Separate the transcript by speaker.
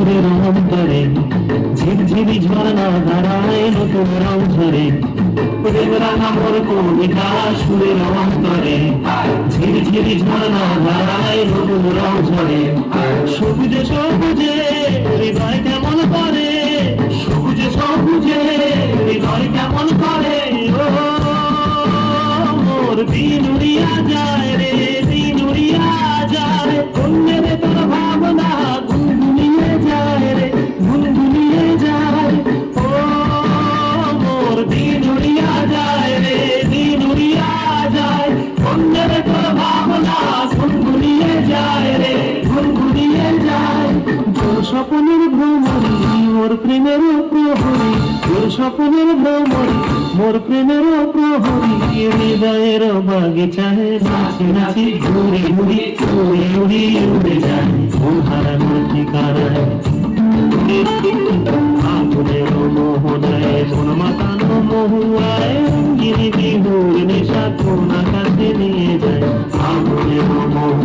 Speaker 1: সুরের অন্তরে ঝিরঝিরি ঝর্ণা ধারায় নতুন রং ঝরে প্রেম রাঙা মোর কবিতা সুরের অন্তরে ঝিরঝিরি ঝর্ণা ধারায় নতুন রং ঝরে সবুজে সবুজে হৃদয় কেমন করে সবুজে সবুজে হৃদয় কেমন করে ও মোর দিন উড়িয়া যায় রে দিন উড়িয়া যায় অন্যের তোর ভাবনা গুনগুনিয়ে যায় রে গুনগুনিয়ে যায় ও মোর দিন উড়িয়া যায় রে দিন উড়িয়া যায় অন্যের তোর ভাবনা গুনগুনিয়ে যায় রে গুনগুনিয়ে যায় তোর স্বপ্নের ভ্রমণী মোর প্রেমের প্রহরী তোর স্বপ্নের ভ্রমণী মোর প্রেমের প্রহরী হৃদয়ের বাগিচায় নাচি নাচি ঘুরে ঘুরি উড়ে উড়ি উড়ে যায় মন হারানোর ঠিকানায় আগুনের মোহনায় মন মাতানো মহুয়ায় রঙ্গিনী বিহুর নেশা কোন কাছে নিয়ে যায় আগুনের মোহ